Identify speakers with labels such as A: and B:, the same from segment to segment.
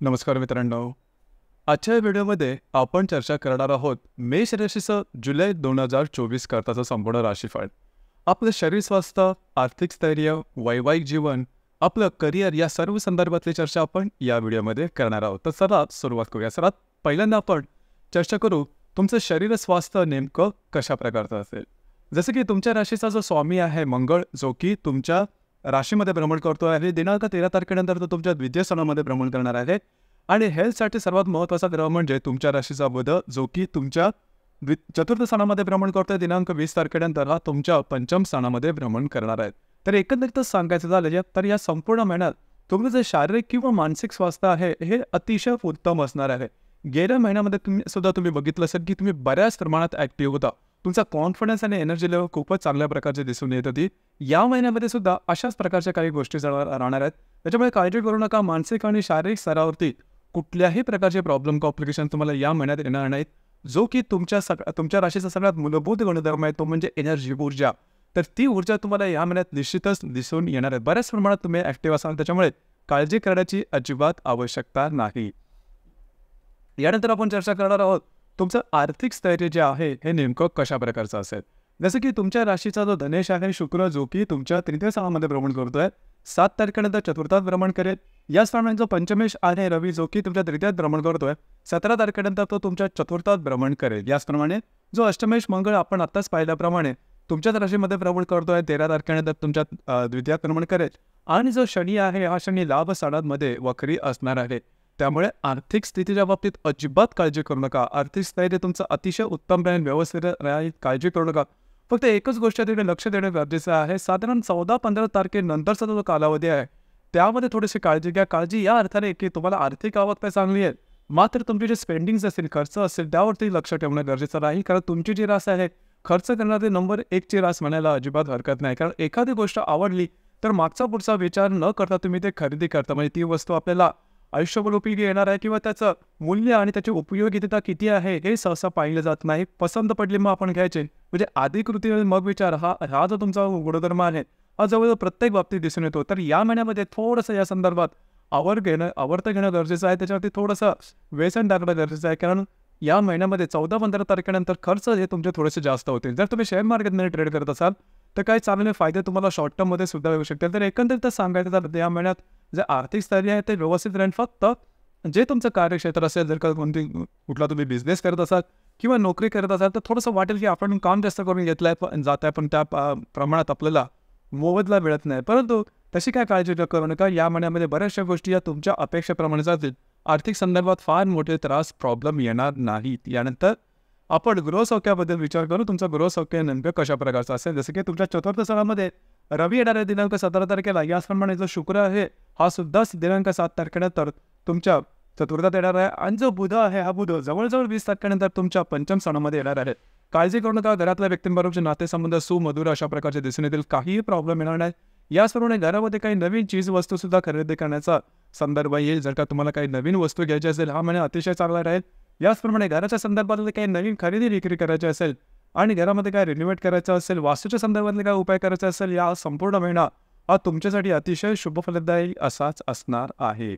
A: नमस्कार मित्रांनो. आजच्या व्हिडिओमध्ये आपण चर्चा करणार आहोत मेष राशीचं जुलै 2024 करताचं संपूर्ण राशीफळ. आपलं शरीर स्वास्थ्य, आर्थिक स्थैर्य, वैवाहिक जीवन, आपलं करिअर या सर्व संदर्भातली चर्चा आपण या व्हिडिओमध्ये करणार आहोत. तर चला सुरुवात करूया. सर्वात पहिल्यांदा आपण चर्चा करू तुमचं शरीर स्वास्थ्य नेमकं कशा प्रकारचं असेल. जसं की तुमच्या राशीचा जो स्वामी आहे मंगळ, जो की तुमच्या राशीमध्ये भ्रमण करतो आहे. दिनांक 13 तारखेनंतर तो तुमच्या द्वितीय स्थानामध्ये भ्रमण करणार आहे. आणि हेल्थसाठी सर्वात महत्त्वाचा ग्रह म्हणजे तुमच्या राशीचा बुध, जो की तुमच्या चतुर्थ स्थानामध्ये भ्रमण करतोय. दिनांक 20 तारखेनंतर हा तुमच्या पंचम स्थानामध्ये भ्रमण करणार आहे. तर एकंदरीतच सांगायचं झालं तर या संपूर्ण महिन्यात तुमचं जे शारीरिक किंवा मानसिक स्वास्थ्य आहे हे अतिशय उत्तम असणार आहे. गेल्या महिन्यामध्ये तुम्ही बघितलं असेल की तुम्ही बऱ्याच प्रमाणात ॲक्टिव्ह होता. तुमचा कॉन्फिडन्स आणि एनर्जी लेवल खूपच चांगल्या प्रकारचे दिसून येत होती. या महिन्यामध्ये सुद्धा अशाच प्रकारच्या काही गोष्टी राहणार आहेत. त्याच्यामुळे काळजी करू नका. मानसिक आणि शारीरिक स्तरावरती कुठल्याही प्रकारचे प्रॉब्लेम कॉम्प्लिकेशन तुम्हाला या महिन्यात येणार नाहीत. जो की तुमच्या राशीचा सगळ्यात मूलभूत गुणधर्म आहे तो म्हणजे एनर्जी, ऊर्जा. तर ती ऊर्जा तुम्हाला या महिन्यात निश्चितच दिसून येणार आहे. बऱ्याच प्रमाणात तुम्ही ॲक्टिव्ह असाल, त्याच्यामुळे काळजी करण्याची अजिबात आवश्यकता नाही. यानंतर आपण चर्चा करणार आहोत तुमचं आर्थिक स्थैर्य जे आहे हे नेमकं कशा प्रकारचं असेल. जसं की तुमच्या राशीचा जो धनेश आहे शुक्र, जो की तुमच्या तृतीय स्थानामध्ये भ्रमण करतोय. 7 तारखेनंतर चतुर्थात भ्रमण करेल. याचप्रमाणे जो पंचमेश आहे रवी, जो की तुमच्या तृतीयात भ्रमण करतोय. 17 तारखेनंतर तो तुमच्या चतुर्थात भ्रमण करेल. याचप्रमाणे जो अष्टमेश मंगळ आपण आत्ताच पाहिल्याप्रमाणे तुमच्याच राशीमध्ये भ्रमण करतोय. 13 तारखेनंतर तुमच्या द्वितीयात भ्रमण करेल. आणि जो शनी आहे हा शनी लाभ स्थानामध्ये वक्री असणार आहे. त्यामुळे आर्थिक स्थितीच्या बाबतीत अजिबात काळजी करू नका. आर्थिक स्थैर्य तुमचं अतिशय उत्तम राहील, व्यवस्थित राहील. काळजी करू नका. फक्त एकच गोष्ट तिकडे लक्ष देणं गरजेचं आहे. साधारण 14-15 तारखेनंतरचा जो कालावधी आहे त्यामध्ये थोडीशी काळजी घ्या. काळजी या अर्थाने की तुम्हाला आर्थिक आवक तर चांगली आहे, मात्र तुमचे जे स्पेंडिंग्स असतील, खर्च असेल, त्यावरती लक्ष ठेवणं गरजेचं राहील. कारण तुमची जी रास आहे खर्च करणारी नंबर 1 ची रास म्हणायला अजिबात हरकत नाही. कारण एखादी गोष्ट आवडली तर मागचा पुढचा विचार न करता तुम्ही ते खरेदी करता. म्हणजे ती वस्तू आपल्याला आयुष्यभर उपयोगी येणार आहे किंवा त्याचं मूल्य आणि त्याची उपयोगिता किती आहे हे सहसा पाहिलं जात नाही. पसंत पडली मग आपण घ्यायचे. म्हणजे आधी कृती मग विचार हा जो तुमचा गुणधर्म आहे हा जवळजवळ प्रत्येक बाबतीत दिसून येतो. तर या महिन्यामध्ये थोडंसं या संदर्भात आवडतं घेणं गरजेचं आहे. त्याच्यावरती थोडंसं व्यसन टाकणं गरजेचं आहे. कारण या महिन्यामध्ये 14-15 तारखेनंतर खर्च हे तुमचे थोडेसे जास्त होतील. जर तुम्ही शेअर मार्केटमध्ये ट्रेड करत असाल तर काही चांगले फायदे तुम्हाला शॉर्ट टर्ममध्ये सुद्धा येऊ शकतील. तर एकंदरीतच सांगायचं झालं या महिन्यात जे आर्थिक स्थैर्य आहे ते व्यवस्थित राहील. फक्त जे तुमचं कार्यक्षेत्र असेल, जर का कुठला तुम्ही बिझनेस करत असाल किंवा नोकरी करत असाल तर थोडंसं वाटेल की आपण काम जास्त करून घेतलं आहे जात आहे, पण त्या प्रमाणात आपल्याला मोबदला मिळत नाही. परंतु तशी काय काळजी करू नका. या महिन्यामध्ये बऱ्याचशा गोष्टी या तुमच्या अपेक्षेप्रमाणे जातील. आर्थिक संदर्भात फार मोठे त्रास, प्रॉब्लेम येणार नाहीत. यानंतर आपण गृहसौख्याबद्दल विचार करू. तुमचं गृहसौख्य नेमकं कशा प्रकारचं असेल. जसं की तुमच्या चतुर्थ स्थानामध्ये रवी येणार आहे दिनांक 17 तारखेला. याचप्रमाणे जो शुक्र आहे हा सुद्धा दिनांक 7 तारखेनंतर तुमच्या चतुर्थात येणार आहे. आणि जो बुध आहे हा बुध जवळजवळ 20 तारखेनंतर तुमच्या पंचम स्थानामध्ये येणार आहे. काळजी करू नका. घरातल्या व्यक्तींबरोबरचे नातेसंबंध सुमधुर अशा प्रकारचे दिसून येतील. काहीही प्रॉब्लेम येणार नाही. याचप्रमाणे घरामध्ये काही नवीन चीज वस्तू सुद्धा खरेदी करण्याचा संदर्भ येईल. जर का तुम्हाला काही नवीन वस्तू घ्यायची असेल हा महिना अतिशय चांगला राहील. याचप्रमाणे घराच्या संदर्भातले काही नवीन खरेदी विक्री करायची असेल आणि घरामध्ये काय रिनोव्हेट करायचं असेल, वास्तूच्या संदर्भातले काय उपाय करायचे असेल, या संपूर्ण महिना हा तुमच्यासाठी अतिशय शुभफलदायी असाच असणार आहे.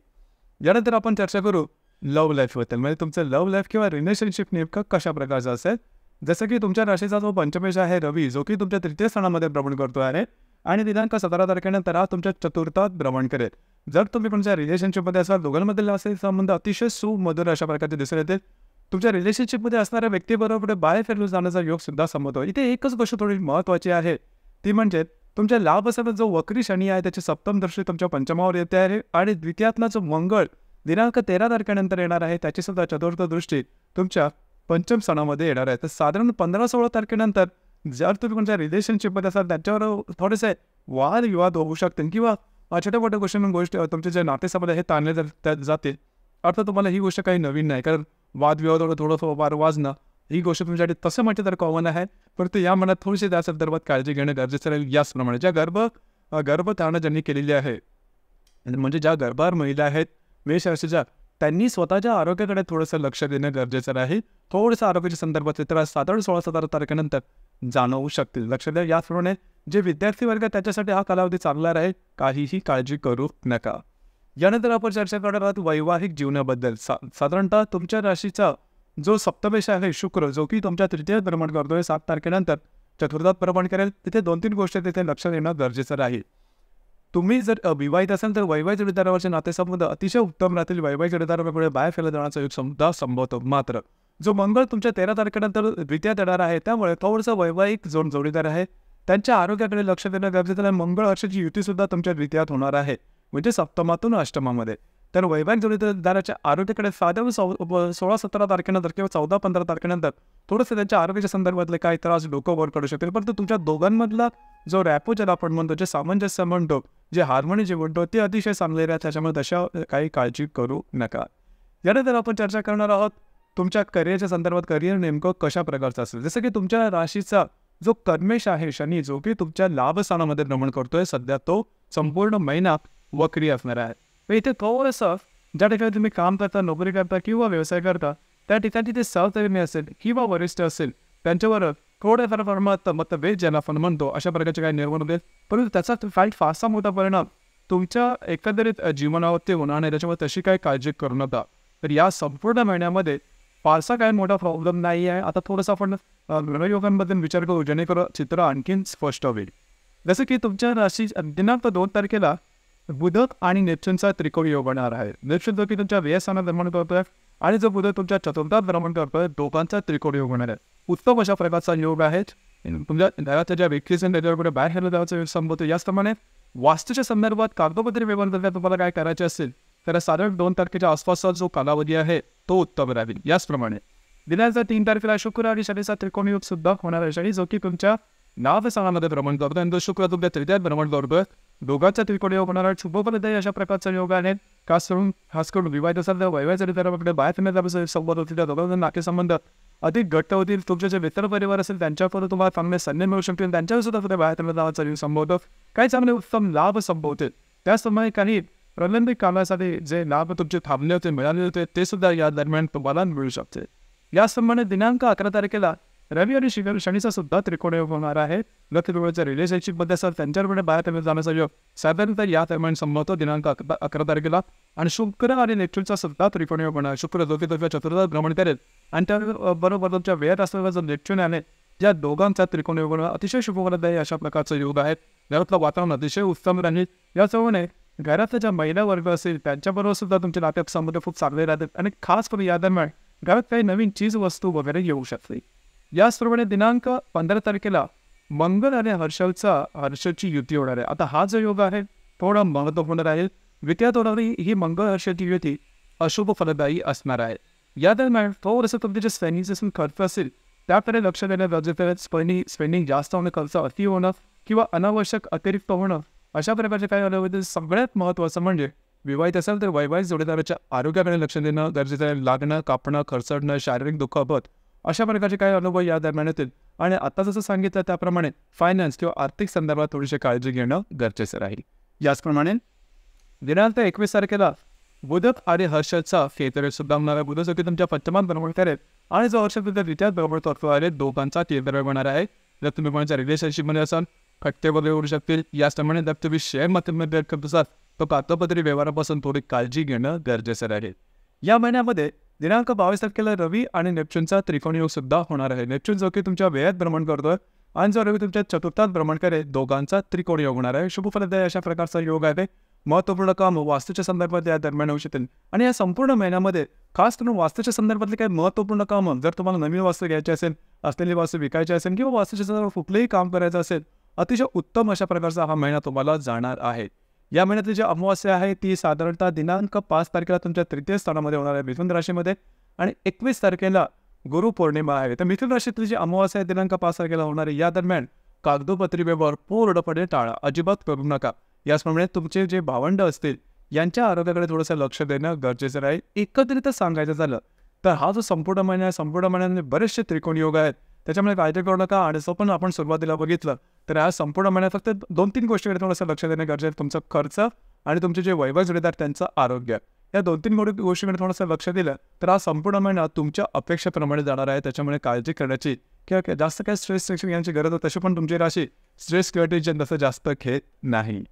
A: यानंतर आपण चर्चा करू लव्ह लाईफबद्दल. म्हणजे तुमचं लव्ह लाईफ किंवा रिलेशनशिप नेमकं कशा प्रकारचं असेल. जसं की तुमच्या राशीचा जो पंचमेश आहे रवी, जो की तुमच्या तृतीय स्थानामध्ये भ्रमण करतो आहे आणि दिनांक 17 तारखेनंतर हा तुमच्या चतुर्थात भ्रमण करेल. जर तुम्ही तुमच्या रिलेशनशिपमध्ये असाल, दोघांमधील असेल संबंध अतिशय सुमधुर अशा प्रकारचे दिसून येतील. तुमच्या रिलेशनशिपमध्ये असणाऱ्या व्यक्तीबरोबर बाहेर फिरून जाण्याचा योग सुद्धा संभवतो. इथे एकच गोष्ट थोडी महत्त्वाची आहे, ती म्हणजे तुमच्या लाभ असताना जो वक्री शनी आहे त्याची सप्तम दृष्टी तुमच्या पंचमावर येते आहे. आणि द्वितीयातला जो मंगळ दिनांक 13 तारखेनंतर येणार आहे त्याची सुद्धा चतुर्थ दृष्टी तुमच्या पंचम स्थानामध्ये येणार आहे. तर साधारण 15-16 तारखेनंतर जर तुम्ही तुमच्या रिलेशनशिपमध्ये असाल त्याच्यावर थोडेसे वादविवाद होऊ शकतील किंवा छोट्या मोठ्या गोष्टी तुमचे जे नातेसंबंध हे ताणले जातील. अर्थात तुम्हाला ही गोष्ट काही नवीन नाही, कारण वादविवादावर थोडंसं वार वाजणं ही गोष्ट तुमच्यासाठी तसं म्हटलं तर कॉमन आहे. परंतु या मनात थोडीशी त्या संदर्भात काळजी घेणं गरजेचं राहील. याचप्रमाणे ज्या गर्भधारणा ज्यांनी केलेली आहे, म्हणजे ज्या गर्भार महिला आहेत मेष राशीच्या, त्यांनी स्वतःच्या आरोग्याकडे थोडंसं लक्ष देणं गरजेचं राहील. थोडंसं आरोग्याच्या संदर्भातले त्रास साधारण 16-17 तारखेनंतर जाणवू शकतील. लक्ष द्या. याचप्रमाणे जे विद्यार्थी वर्ग त्याच्यासाठी हा कालावधी चांगला राहील. काहीही काळजी करू नका. यानंतर आपण चर्चा करणार आहोत वैवाहिक जीवनाबद्दल. साधारणतः तुमच्या राशीचा जो सप्तमेश आहे शुक्र, जो की तुमच्या तृतीय भ्रमण करतोय 7 तारखेनंतर चतुर्थात भ्रमण करेल. तिथे 2-3 गोष्टी तिथे लक्षात येणं गरजेचं राहील. तुम्ही जर विवाहित असाल तर वैवाहिक जोडीदारावरचे नातेसंबंध अतिशय उत्तम राहतील. वैवाहिक जोडीदारामुळे बाहेर केला जाण्याचा योग सुद्धा संभवतो. मात्र जो मंगळ तुमच्या 13 तारखेनंतर द्वितीयात येणार आहे, त्यामुळे थोडंसं वैवाहिक जोडीदार आहे त्यांच्या आरोग्याकडे लक्ष देणं गरजेचं आहे. मंगळ हर्षाची युती सुद्धा तुमच्या द्वितीयात होणार आहे, म्हणजे सप्तमातून अष्टमामध्ये. तर वैवाहिक जोडीदाराच्या आरोग्याकडे साधारण 16-17 तारखेनंतर किंवा 14-15 तारखेनंतर थोडंसं त्यांच्या आरोग्याच्या संदर्भातले काही त्रास डोकं वर करू शकतील. परंतु तुमच्या दोघांमधला जो रॅपो ज्याला आपण म्हणतो, जे सामंजस्य म्हणतो, जे हार्मोनी जे म्हणतो, ते अतिशय चांगले राहते. त्याच्यामुळे तशा काही काळजी करू नका. यानंतर आपण चर्चा करणार आहोत तुमच्या करिअरच्या संदर्भात. करिअर नेमकं कशा प्रकारचं असेल. जसं की तुमच्या राशीचा जो कर्मेश आहे शनी, जो की तुमच्या लाभस्थानामध्ये भ्रमण करतोय सध्या, तो संपूर्ण महिना वक्री असणार आहे. इथे थोडंसं ज्या ठिकाणी तुम्ही काम करता, नोकरी करता किंवा व्यवसाय करता, त्या ठिकाणी ते सहकर्मी असेल किंवा वरिष्ठ असेल त्यांच्यावर थोड्याफार प्रमाणात मतभेद ज्याला आपण म्हणतो, अशा प्रकारचे काही निर्माण होते. परंतु त्याचा फारसा मोठा परिणाम तुमच्या एकंदरीत जीवनावरती होणार नाही. त्याच्यामुळे तशी काही काळजी करू नका. तर या संपूर्ण महिन्यामध्ये फारसा काही मोठा प्रॉब्लेम नाही आहे. आता थोडंसं आपण ग्रहयोगांबद्दल विचार करू, जेणेकरून चित्र आणखीन स्पष्ट होईल. जसं की तुमच्या राशी दिनांक 2 तारखेला बुध आणि नेपच्यूनचा त्रिकोणी योग होणार आहे. नेपच्यून जो की तुमच्या व्ययस्थानात भ्रमण करतोय आणि जो बुध तुमच्या चतुर्थात भ्रमण करतोय, दोघांचा त्रिकोणी योग होणार आहे. उत्तम अशा प्रकारचा योग आहे. तुमच्या घराच्या ज्या व्यक्तीचे त्याच्याकडे बाहेर गेलं जायचा योग संभवतो. याचप्रमाणे वास्तूच्या संदर्भात कागदोपत्री व्यवहार तुम्हाला काय करायचे असेल तर साधारण 2 तारखेच्या आसपासचा जो कालावधी आहे तो उत्तम राहील. याचप्रमाणे दिनांक 3 तारखेला शुक्र आणि शनीचा त्रिकोणी योग सुद्धा होणार आहे. शनी जो की तुमच्या नाभस्थानामध्ये भ्रमण करतोय आणि तो शुक्र तुमच्या तृतीयात भ्रमण करतोय. दोघांचा त्रिकोणी योग होणार आहे. शुभफलदायी अशा प्रकारचा योग आहे. खास करून विवाहित असाल तर वैवाहिक जोडीदाराकडे बाहेर फिरण्याचा संबंध होतील. त्या दोघांचे नातेसंबंध अधिक घट्ट होतील. तुमचे जे मित्र परिवार असेल त्यांच्याकडून तुम्हाला चांगले सन्मान मिळू शकतील. त्यांच्यावर सुद्धा तुम्ही बाहेर फिरण्याचा योग संभवतो. काही चांगले उत्तम लाभ संभवतील. त्याचप्रमाणे काही प्रलंबित कामासाठी जे लाभ तुमचे थांबले होते, मिळाले होते, ते सुद्धा या दरम्यान तुम्हाला मिळू शकते. याचप्रमाणे दिनांक 11 तारखेला रवी आणि शनीचा सुद्धा त्रिकोणी योग होणार आहे. लग्न रिलेशनशिपमध्ये असेल त्यांच्याकडे बाहेर जाण्याचा योग साधारणतः या दरम्यान संभवतो दिनांक 11 तारखेला. आणि शुक्र आणि नेपच्यूनचा सुद्धा त्रिकोणी योग होणार. शुक्र जो की तुमच्या चतुर्थात भ्रमण करेल आणि त्याबरोबर तुमच्या वेळात असलेला जो नेपच्यून आहे, या दोघांचा त्रिकोणी योग होणार. अतिशय शुभफलदायी अशा प्रकारचा योग आहे. घरातलं वातावरण अतिशय उत्तम राहील. याचप्रमाणे घरातल्या ज्या महिला वर्ग असेल त्यांच्याबरोबर सुद्धा तुमचे नातेसंबंध खूप चांगले राहतात आणि खास करून या दरम्यान घरात काही नवीन चीज वस्तू वगैरे येऊ शकते. याचप्रमाणे दिनांक 15 तारखेला मंगळ आणि हर्षाची युती होणार आहे. आता हा जो योग आहे थोडा महत्त्वपूर्ण राहील. द्वितीयात होणारी ही मंगळ हर्षाची युती अशुभ फलदायी असणार आहे. या दरम्यान थोडंसं तुमचे जे स्पेंडिंग खर्च असेल त्याकडे लक्ष देणं गरजेचं आहे. स्पेंडिंग जास्त होणं, खर्च अति होणं किंवा अनावश्यक अतिरिक्त होणं, अशा प्रकारचे काही अनुभव. सगळ्यात महत्त्वाचं म्हणजे विवाहित असेल तर वैवाहिक जोडीदाराच्या आरोग्याकडे लक्ष देणं गरजेचं आहे. लागणं, कापणं, खर्चडणं, शारीरिक दुखापत अशा प्रकारचे काही अनुभव या दरम्यान येतील. आणि आता जसं सांगितलं त्याप्रमाणे फायनान्स किंवा आर्थिक संदर्भात थोडीशी काळजी घेणं गरजेचं राहील. याचप्रमाणे दिनांक 21 तारखेला बुध आणि हर्षाचा केतुरे सुद्धा होणार आहे. बुध जो की तुमच्या पंचमात भ्रमण करेल आणि जो हर्ष तुमच्या द्वितीयात भ्रमण करतो आहे, दोघांचा केतुरे होणार आहे. जर तुम्ही कोणाच्या रिलेशनशिपमध्ये असाल खट्टे वगैरे होऊ शकतील. याचप्रमाणे जर तुम्ही शेअर मार्केटमध्ये करत असाल तर कागदपत्री व्यवहारापासून थोडी काळजी घेणं गरजेचं राहील. या महिन्यामध्ये दिनांक 22 तारखेला रवी आणि नेपच्यूनचा त्रिकोणी योग सुद्धा होणार आहे. नेपच्यून जो की तुमच्या वेळात भ्रमण करतोय आणि जो रवी तुमच्या चतुर्थात भ्रमण करेल, दोघांचा त्रिकोणी योग होणार आहे. शुभफलदायी अशा प्रकारचा योग आहे. महत्त्वपूर्ण काम वास्तूच्या संदर्भात या दरम्यान होऊ शकतील. आणि या संपूर्ण महिन्यामध्ये खास करून वास्तूच्या संदर्भातले काही महत्त्वपूर्ण कामं, जर तुम्हाला नवीन वास्तू घ्यायची असेल, असलेली वास्तू विकायची असेल किंवा वास्तूच्या संदर्भात कुठलंही काम करायचं असेल, अतिशय उत्तम अशा प्रकारचा हा महिना तुम्हाला जाणार आहे. या महिन्यातली जी अमावास्या आहे ती साधारणतः दिनांक 5 तारखेला तुमच्या तृतीय स्थानामध्ये होणार आहे मिथुन राशीमध्ये. आणि 21 तारखेला गुरुपौर्णिमा आहे. तर मिथुन राशीतली जी अमावास्या आहे दिनांक 5 तारखेला होणार आहे. या दरम्यान कागदोपत्री व्यवहार पूर्णपणे टाळा, अजिबात करू नका. याचप्रमाणे तुमचे जे भावंड असतील यांच्या आरोग्याकडे थोडंसं लक्ष देणं गरजेचं राहील. एकत्रितच सांगायचं झालं तर हा जो संपूर्ण महिना आहे, संपूर्ण महिन्यामध्ये बरेचसे त्रिकोणी योग आहेत. त्याच्यामुळे काळजी करू नका. आणि असं पण आपण सुरुवातीला बघितलं तर या संपूर्ण महिन्यात फक्त 2-3 गोष्टीकडे थोडंसं लक्ष देणं गरजेचं आहे. तुमचा खर्च आणि तुमचे जे वैवाहिक जोडीदार त्यांचं आरोग्य, या 2-3 गोष्टीकडे थोडंसं लक्ष दिलं तर हा संपूर्ण महिना तुमच्या अपेक्षेप्रमाणे जाणार आहे. त्याच्यामुळे काळजी करण्याची किंवा जास्त काय स्ट्रेस टेन्शन घ्यायची गरज आहे. तशी पण तुमची राशी स्ट्रेस किंवा टेन्शन तसं जास्त घेत नाही.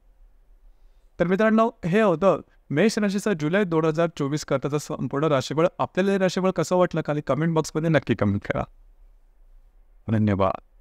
A: तर मित्रांनो, हे होतं मेष राशीचा जुलै 2024 करताचा संपूर्ण राशीफळ आपल्याला हे राशीफळ कसं वाटलं खाली कमेंट बॉक्समध्ये नक्की कमेंट करा. धन्यवाद.